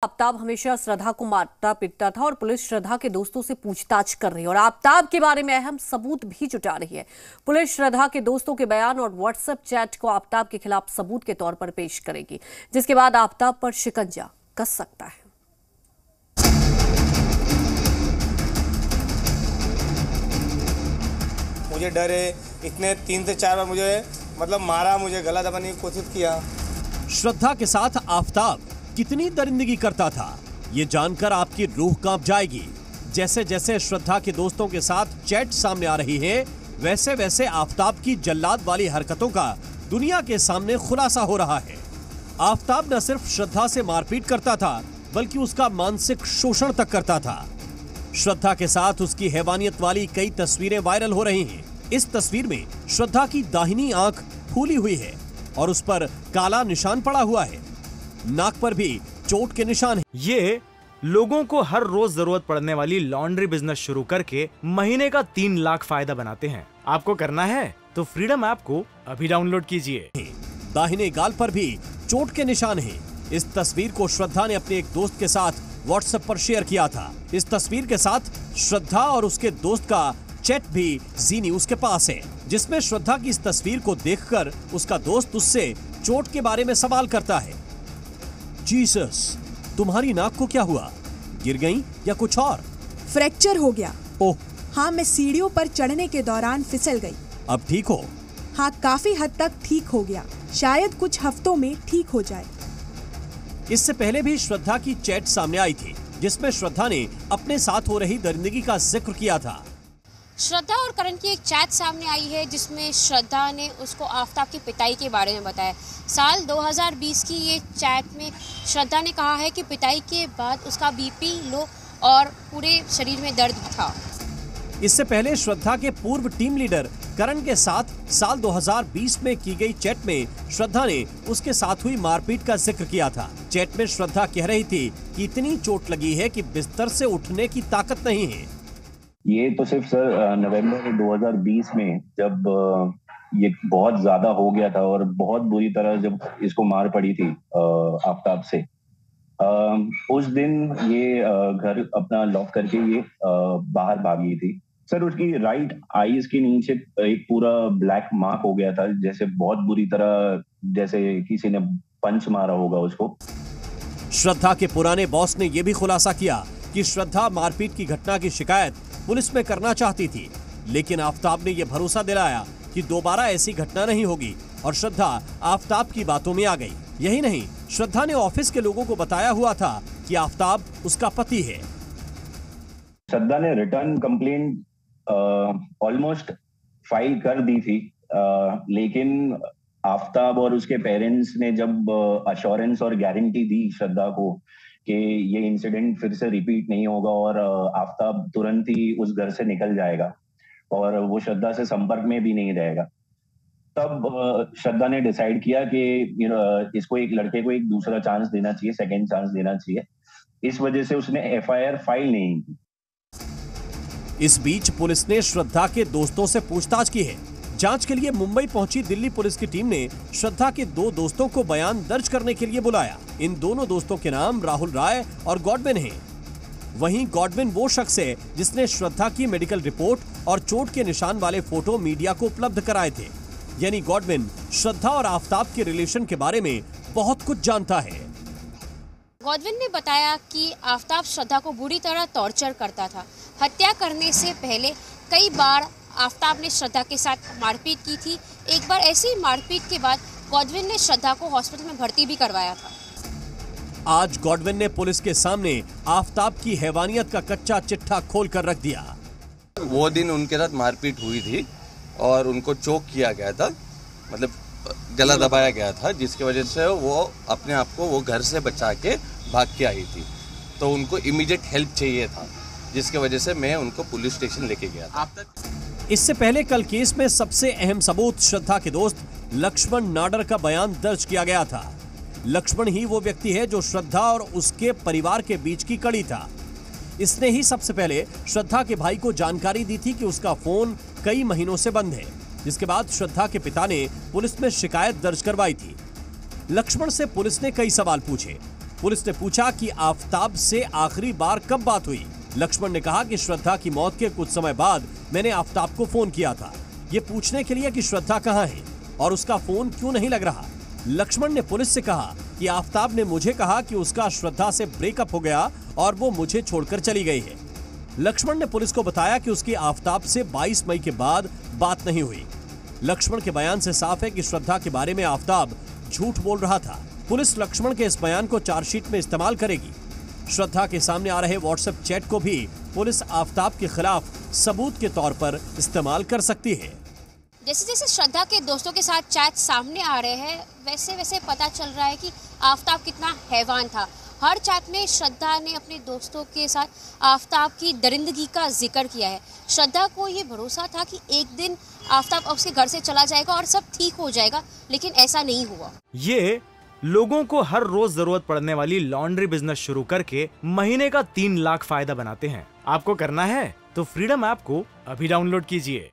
आफ्ताब हमेशा श्रद्धा को मारता पीटता था और पुलिस श्रद्धा के दोस्तों से पूछताछ कर रही है और आफ्ताब के बारे में अहम सबूत भी जुटा रही है। पुलिस श्रद्धा के दोस्तों के बयान और व्हाट्सएप चैट को आफ्ताब के खिलाफ सबूत के तौर पर पेश करेगी, जिसके बाद आफ्ताब पर शिकंजा कस सकता है। मुझे डर है, इतने 3 से 4 बार मुझे मारा, मुझे गला दबाने की कोशिश किया। श्रद्धा के साथ आफ्ताब कितनी दरिंदगी करता था, ये जानकर आपकी रूह कांप जाएगी। जैसे जैसे श्रद्धा के दोस्तों के साथ चैट सामने आ रही है, वैसे वैसे आफ्ताब की जल्लाद वाली हरकतों का दुनिया के सामने खुलासा हो रहा है। आफ्ताब न सिर्फ श्रद्धा से मारपीट करता था, बल्कि उसका मानसिक शोषण तक करता था। श्रद्धा के साथ उसकी हैवानियत वाली कई तस्वीरें वायरल हो रही हैं। इस तस्वीर में श्रद्धा की दाहिनी आंख फूली हुई है और उस पर काला निशान पड़ा हुआ है। नाक पर भी चोट के निशान हैं। ये लोगों को हर रोज जरूरत पड़ने वाली लॉन्ड्री बिजनेस शुरू करके महीने का 3 लाख फायदा बनाते हैं। आपको करना है तो फ्रीडम ऐप को अभी डाउनलोड कीजिए। दाहिने गाल पर भी चोट के निशान हैं। इस तस्वीर को श्रद्धा ने अपने एक दोस्त के साथ व्हाट्सएप पर शेयर किया था। इस तस्वीर के साथ श्रद्धा और उसके दोस्त का चैट भी जी न्यूज के पास है, जिसमें श्रद्धा की इस तस्वीर को देखकर उसका दोस्त उससे चोट के बारे में सवाल करता है। जीसस, तुम्हारी नाक को क्या हुआ? गिर गई या कुछ और? फ्रैक्चर हो गया। ओह हाँ, मैं सीढ़ियों पर चढ़ने के दौरान फिसल गई। अब ठीक हो? हाँ, काफी हद तक ठीक हो गया, शायद कुछ हफ्तों में ठीक हो जाए। इससे पहले भी श्रद्धा की चैट सामने आई थी, जिसमें श्रद्धा ने अपने साथ हो रही दरिंदगी का जिक्र किया था। श्रद्धा और करण की एक चैट सामने आई है, जिसमें श्रद्धा ने उसको आफ्ताब की पिटाई के बारे में बताया। साल 2020 की ये चैट में श्रद्धा ने कहा है कि पिटाई के बाद उसका बीपी लो और पूरे शरीर में दर्द था। इससे पहले श्रद्धा के पूर्व टीम लीडर करण के साथ साल 2020 में की गई चैट में श्रद्धा ने उसके साथ हुई मारपीट का जिक्र किया था। चैट में श्रद्धा कह रही थी कि इतनी चोट लगी है कि बिस्तर से उठने की ताकत नहीं है। ये तो सिर्फ सर नवंबर 2020 में जब ये बहुत ज्यादा हो गया था और बहुत बुरी तरह जब इसको मार पड़ी थी आफ्ताब से, उस दिन ये घर अपना लॉक करके ये बाहर भागी थी। सर, उसकी राइट आईज के नीचे एक पूरा ब्लैक मार्क हो गया था, जैसे बहुत बुरी तरह, जैसे किसी ने पंच मारा होगा उसको। श्रद्धा के पुराने बॉस ने यह भी खुलासा किया कि श्रद्धा मारपीट की घटना की शिकायत पुलिस में करना चाहती थी, लेकिन आफ्ताब ने यह भरोसा दिलाया कि दोबारा ऐसी घटना नहीं होगी और श्रद्धा आफ्ताब की बातों में आ गई। यही नहीं, श्रद्धा ने ऑफिस के लोगों को बताया हुआ था कि आफ्ताब उसका पति है। श्रद्धा ने रिटर्न कंप्लेंट ऑलमोस्ट फाइल कर दी थी, लेकिन आफ्ताब और उसके पेरेंट्स ने जब अश्योरेंस और गारंटी दी श्रद्धा को कि ये इंसिडेंट फिर से रिपीट नहीं होगा और आफ्ताब तुरंत ही उस घर से निकल जाएगा और वो श्रद्धा से संपर्क में भी नहीं रहेगा, तब श्रद्धा ने डिसाइड किया कि इसको एक लड़के को एक दूसरा चांस देना चाहिए, सेकंड चांस देना चाहिए। इस वजह से उसने एफआईआर फाइल नहीं की। इस बीच पुलिस ने श्रद्धा के दोस्तों से पूछताछ की है। जांच के लिए मुंबई पहुंची दिल्ली पुलिस की टीम ने श्रद्धा के 2 दोस्तों को बयान दर्ज करने के लिए बुलाया। इन दोनों दोस्तों के नाम राहुल राय और गॉडविन हैं। वहीं गॉडविन वो शख्स है जिसने श्रद्धा की मेडिकल रिपोर्ट और चोट के निशान वाले फोटो मीडिया को उपलब्ध कराए थे। यानी गॉडविन श्रद्धा और आफ्ताब के रिलेशन के बारे में बहुत कुछ जानता है। गॉडविन ने बताया कि आफ्ताब श्रद्धा को बुरी तरह टॉर्चर करता था। हत्या करने से पहले कई बार आफ्ताब ने श्रद्धा के साथ मारपीट की थी। एक बार ऐसी मारपीट के बाद गॉडविन ने श्रद्धा को हॉस्पिटल में भर्ती भी करवाया था। आज गॉडविन ने पुलिस के सामने आफ्ताब की हैवानियत का कच्चा चिट्ठा खोल कर रख दिया। वो दिन उनके साथ मारपीट हुई थी और उनको चोक किया गया था, गला दबाया गया था, जिसकी वजह से वो अपने आप को वो घर से बचा के भाग के आई थी। तो उनको इमीडिएट हेल्प चाहिए था, जिसकी वजह से मैं उनको पुलिस स्टेशन लेके गया था। इससे पहले कल केस में सबसे अहम सबूत श्रद्धा के दोस्त लक्ष्मण नाडर का बयान दर्ज किया गया था। लक्ष्मण ही वो व्यक्ति है जो श्रद्धा और उसके परिवार के बीच की कड़ी था। इसने ही सबसे पहले श्रद्धा के भाई को जानकारी दी थी कि उसका फोन कई महीनों से बंद है, जिसके बाद श्रद्धा के पिता ने पुलिस में शिकायत दर्ज करवाई थी। लक्ष्मण से पुलिस ने कई सवाल पूछे। पुलिस ने पूछा कि आफताब से आखिरी बार कब बात हुई। लक्ष्मण ने कहा कि श्रद्धा की मौत के कुछ समय बाद मैंने आफताब को फोन किया था, ये पूछने के लिए कि श्रद्धा कहाँ है और उसका फोन क्यों नहीं लग रहा। लक्ष्मण ने पुलिस से कहा कि आफताब ने मुझे कहा कि उसका श्रद्धा से ब्रेकअप हो गया और वो मुझे छोड़कर चली गई है। लक्ष्मण ने पुलिस को बताया कि उसकी आफताब से 22 मई के बाद बात नहीं हुई। लक्ष्मण के बयान से साफ है कि श्रद्धा के बारे में आफताब झूठ बोल रहा था। पुलिस लक्ष्मण के इस बयान को चार्जशीट में इस्तेमाल करेगी। श्रद्धा के सामने आ रहे व्हाट्सएप चैट को भी पुलिस आफताब के खिलाफ सबूत के तौर पर इस्तेमाल कर सकती है। जैसे जैसे श्रद्धा के दोस्तों के साथ चैट सामने आ रहे हैं, वैसे वैसे पता चल रहा है कि आफताब कितना हैवान था। हर चैट में श्रद्धा ने अपने दोस्तों के साथ आफताब की दरिंदगी का जिक्र किया है। श्रद्धा को ये भरोसा था कि एक दिन आफताब उसके घर से चला जाएगा और सब ठीक हो जाएगा, लेकिन ऐसा नहीं हुआ। ये लोगों को हर रोज जरूरत पड़ने वाली लॉन्ड्री बिजनेस शुरू करके महीने का 3 लाख फायदा बनाते हैं। आपको करना है तो फ्रीडम ऐप को अभी डाउनलोड कीजिए।